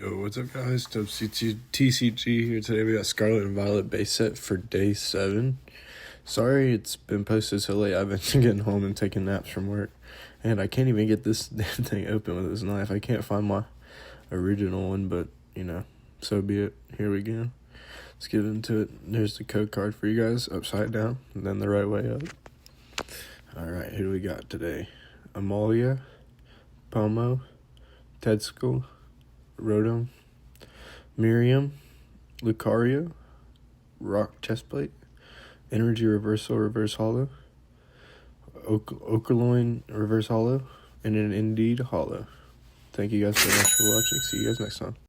Yo, what's up guys? TCG here. Today we got Scarlet and Violet base set for day 7. Sorry it's been posted so late. I've been getting home and taking naps from work. And I can't even get this damn thing open with this knife. I can't find my original one, but, you know, so be it. Here we go. Let's get into it. There's the code card for you guys, upside down, and then the right way up. Alright, who do we got today? Amalia, Pomo, Tedskal, Rotom, Miriam, Lucario, Rock Chestplate, Energy Reversal Reverse Hollow, Ocaloin Reverse Hollow, and an Indeed Hollow. Thank you guys so much for watching. See you guys next time.